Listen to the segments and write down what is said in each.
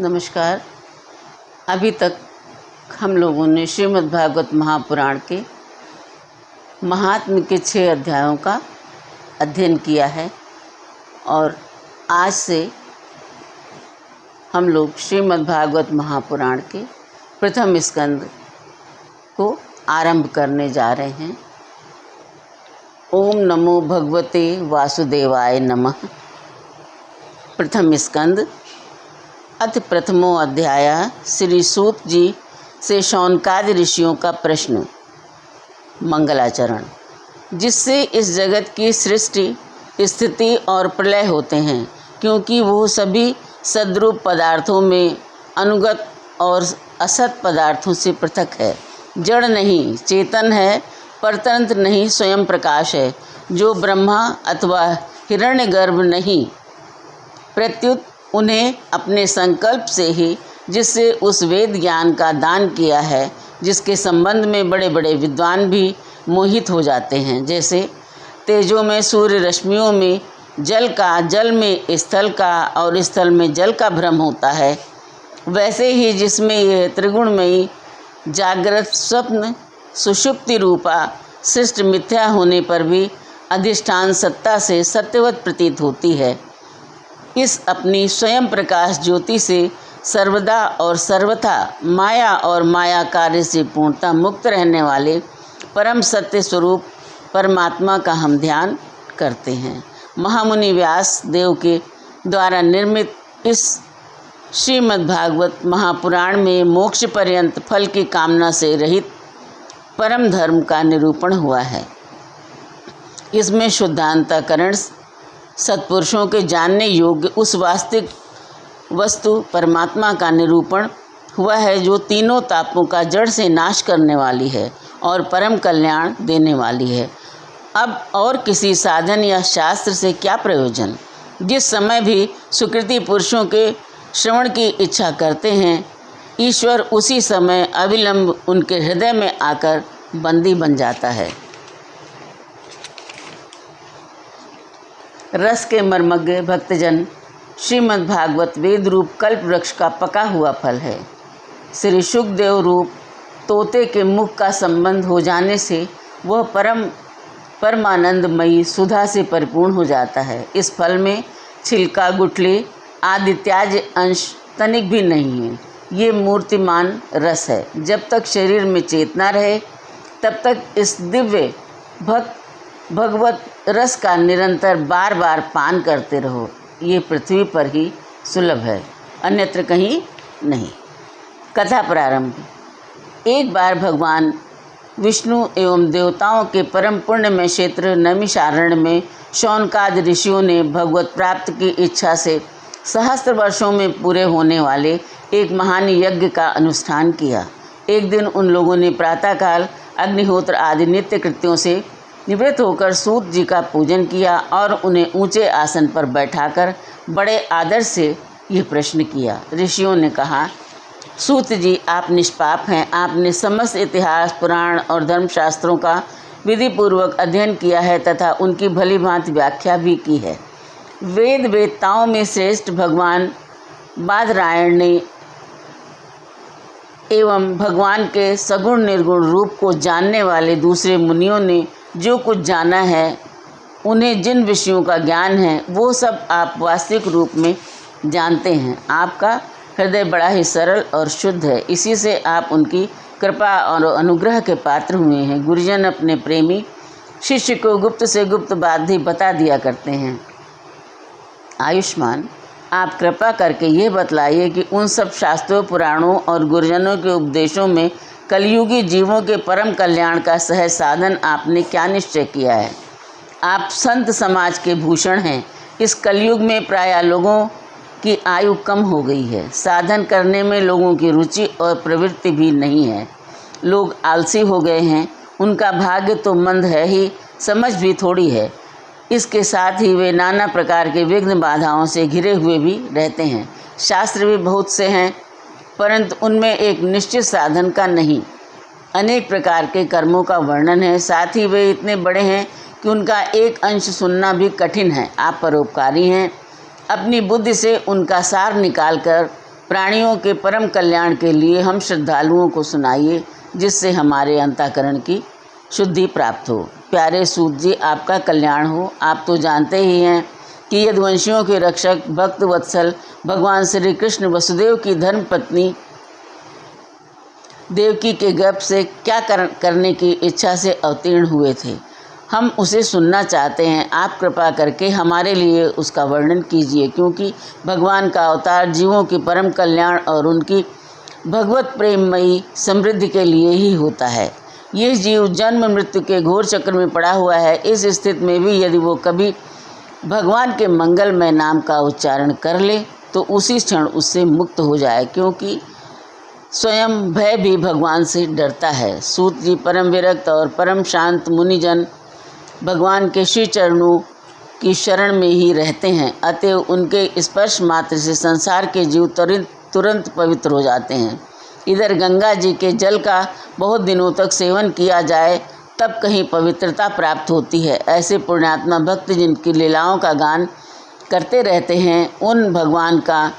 नमस्कार। अभी तक हम लोगों ने श्रीमद् भागवत महापुराण के महात्म्य के 6 अध्यायों का अध्ययन किया है और आज से हम लोग श्रीमद् भागवत महापुराण के प्रथम स्कंद को आरंभ करने जा रहे हैं। ओम नमो भगवते वासुदेवाय नमः। प्रथम स्कंद अथ प्रथमो अध्याय। श्री सूत जी से शौनकादि ऋषियों का प्रश्न। मंगलाचरण। जिससे इस जगत की सृष्टि, स्थिति और प्रलय होते हैं, क्योंकि वो सभी सद्रूप पदार्थों में अनुगत और असत पदार्थों से पृथक है। जड़ नहीं, चेतन है, परतंत्र नहीं, स्वयं प्रकाश है, जो ब्रह्मा अथवा हिरण्यगर्भ नहीं, प्रत्युत उन्हें अपने संकल्प से ही, जिससे उस वेद ज्ञान का दान किया है, जिसके संबंध में बड़े बड़े विद्वान भी मोहित हो जाते हैं। जैसे तेजों में सूर्य रश्मियों में जल का, जल में स्थल का और स्थल में जल का भ्रम होता है, वैसे ही जिसमें यह त्रिगुणमयी जागृत स्वप्न सुषुप्ति रूपा सृष्टि मिथ्या होने पर भी अधिष्ठान सत्ता से सत्यवत प्रतीत होती है, इस अपनी स्वयं प्रकाश ज्योति से सर्वदा और सर्वथा माया और माया कार्य से पूर्णतः मुक्त रहने वाले परम सत्य स्वरूप परमात्मा का हम ध्यान करते हैं। महामुनि व्यास देव के द्वारा निर्मित इस श्रीमद्भागवत महापुराण में मोक्ष पर्यंत फल की कामना से रहित परम धर्म का निरूपण हुआ है। इसमें शुद्धांतकरण सत्पुरुषों के जानने योग्य उस वास्तविक वस्तु परमात्मा का निरूपण हुआ है, जो तीनों तापों का जड़ से नाश करने वाली है और परम कल्याण देने वाली है। अब और किसी साधन या शास्त्र से क्या प्रयोजन। जिस समय भी सुकृति पुरुषों के श्रवण की इच्छा करते हैं, ईश्वर उसी समय अविलंब उनके हृदय में आकर बंदी बन जाता है। रस के मर्मज्ञ भक्तजन, श्रीमद् भागवत वेद रूप कल्प वृक्ष का पका हुआ फल है। श्री शुकदेव रूप तोते के मुख का संबंध हो जाने से वह परमानंदमयी सुधा से परिपूर्ण हो जाता है। इस फल में छिलका, गुठली आदि त्याज्य अंश तनिक भी नहीं है। ये मूर्तिमान रस है। जब तक शरीर में चेतना रहे, तब तक इस दिव्य भगवत रस का निरंतर बार बार पान करते रहो। ये पृथ्वी पर ही सुलभ है, अन्यत्र कहीं नहीं। कथा प्रारंभ। एक बार भगवान विष्णु एवं देवताओं के परम पुण्यमय क्षेत्र नैमिषारण्य में शौनकादि ऋषियों ने भगवत प्राप्ति की इच्छा से सहस्त्र वर्षों में पूरे होने वाले एक महान यज्ञ का अनुष्ठान किया। एक दिन उन लोगों ने प्रातःकाल अग्निहोत्र आदि नित्य कृत्यों से निवृत्त होकर सूत जी का पूजन किया और उन्हें ऊंचे आसन पर बैठाकर बड़े आदर से यह प्रश्न किया। ऋषियों ने कहा, सूत जी, आप निष्पाप हैं। आपने समस्त इतिहास, पुराण और धर्मशास्त्रों का विधिपूर्वक अध्ययन किया है तथा उनकी भली भांति व्याख्या भी की है। वेद वेदताओं में श्रेष्ठ भगवान बादरायण ने एवं भगवान के सगुण निर्गुण रूप को जानने वाले दूसरे मुनियों ने जो कुछ जाना है, उन्हें जिन विषयों का ज्ञान है, वो सब आप वास्तविक रूप में जानते हैं। आपका हृदय बड़ा ही सरल और शुद्ध है, इसी से आप उनकी कृपा और अनुग्रह के पात्र हुए हैं। गुरुजन अपने प्रेमी शिष्य को गुप्त से गुप्त बात भी बता दिया करते हैं। आयुष्मान, आप कृपा करके ये बतलाइए कि उन सब शास्त्रों, पुराणों और गुरुजनों के उपदेशों में कलयुगी जीवों के परम कल्याण का सहज साधन आपने क्या निश्चय किया है। आप संत समाज के भूषण हैं। इस कलयुग में प्रायः लोगों की आयु कम हो गई है। साधन करने में लोगों की रुचि और प्रवृत्ति भी नहीं है। लोग आलसी हो गए हैं। उनका भाग्य तो मंद है ही, समझ भी थोड़ी है। इसके साथ ही वे नाना प्रकार के विघ्न बाधाओं से घिरे हुए भी रहते हैं। शास्त्र भी बहुत से हैं, परंतु उनमें एक निश्चित साधन का नहीं। अनेक प्रकार के कर्मों का वर्णन है। साथ ही वे इतने बड़े हैं कि उनका एक अंश सुनना भी कठिन है। आप परोपकारी हैं। अपनी बुद्धि से उनका सार निकालकर प्राणियों के परम कल्याण के लिए हम श्रद्धालुओं को सुनाइए, जिससे हमारे अंतःकरण की शुद्धि प्राप्त हो। प्यारे सूत जी, आपका कल्याण हो। आप तो जानते ही हैं कि यदुवंशियों के रक्षक भक्त वत्सल भगवान श्री कृष्ण वसुदेव की धर्म पत्नी देवकी के गर्भ से क्या करने की इच्छा से अवतीर्ण हुए थे। हम उसे सुनना चाहते हैं। आप कृपा करके हमारे लिए उसका वर्णन कीजिए, क्योंकि भगवान का अवतार जीवों के परम कल्याण और उनकी भगवत प्रेममयी समृद्धि के लिए ही होता है। ये जीव जन्म मृत्यु के घोर चक्र में पड़ा हुआ है। इस स्थिति में भी यदि वो कभी भगवान के मंगलमय नाम का उच्चारण कर ले तो उसी क्षण उससे मुक्त हो जाए, क्योंकि स्वयं भय भी भगवान से डरता है। सूत जी परम विरक्त और परम शांत मुनिजन भगवान के श्री चरणों की शरण में ही रहते हैं, अतएव उनके स्पर्श मात्र से संसार के जीव तुरंत पवित्र हो जाते हैं। इधर गंगा जी के जल का बहुत दिनों तक सेवन किया जाए तब कहीं पवित्रता प्राप्त होती है। ऐसे पुण्यात्मा भक्त जिनकी लीलाओं का गान करते रहते हैं, उन भगवान का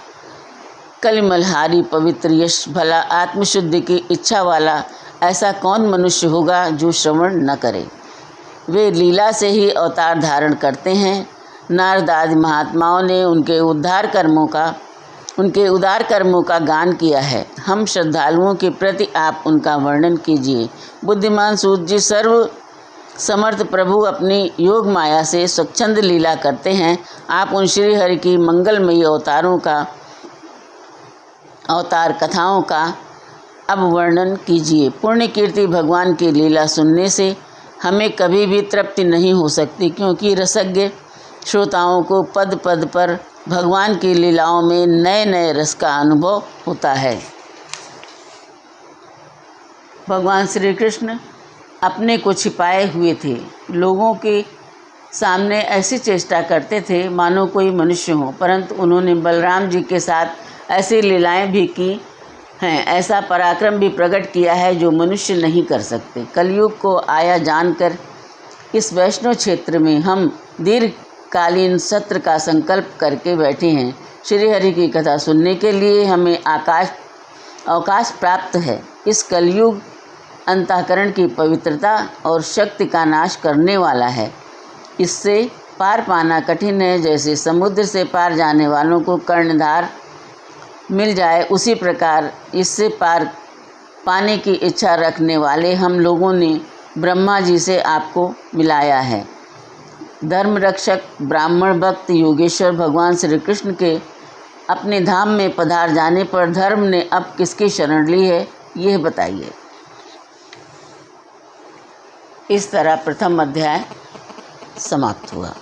कलिमलहारी पवित्र यश भला आत्मशुद्धि की इच्छा वाला ऐसा कौन मनुष्य होगा जो श्रवण न करे। वे लीला से ही अवतार धारण करते हैं। नारद आदि महात्माओं ने उनके उदार कर्मों का गान किया है। हम श्रद्धालुओं के प्रति आप उनका वर्णन कीजिए। बुद्धिमान सूत जी, सर्व समर्थ प्रभु अपनी योग माया से स्वच्छंद लीला करते हैं। आप उन श्री हरि की मंगलमयी अवतार कथाओं का अब वर्णन कीजिए। पुण्य कीर्ति भगवान की लीला सुनने से हमें कभी भी तृप्ति नहीं हो सकती, क्योंकि रसज्ञ श्रोताओं को पद पद पर भगवान की लीलाओं में नए नए रस का अनुभव होता है। भगवान श्री कृष्ण अपने को छिपाए हुए थे। लोगों के सामने ऐसी चेष्टा करते थे मानो कोई मनुष्य हो, परंतु उन्होंने बलराम जी के साथ ऐसी लीलाएं भी की हैं, ऐसा पराक्रम भी प्रकट किया है जो मनुष्य नहीं कर सकते। कलयुग को आया जानकर इस वैष्णव क्षेत्र में हम दीर्घकालीन सत्र का संकल्प करके बैठे हैं। श्री हरि की कथा सुनने के लिए हमें अवकाश प्राप्त है। इस कलयुग अंतःकरण की पवित्रता और शक्ति का नाश करने वाला है। इससे पार पाना कठिन है। जैसे समुद्र से पार जाने वालों को कर्णधार मिल जाए, उसी प्रकार इससे पार पाने की इच्छा रखने वाले हम लोगों ने ब्रह्मा जी से आपको मिलाया है। धर्म रक्षक ब्राह्मण भक्त योगेश्वर भगवान श्री कृष्ण के अपने धाम में पधार जाने पर धर्म ने अब किसकी शरण ली है, यह बताइए। इस तरह प्रथम अध्याय समाप्त हुआ।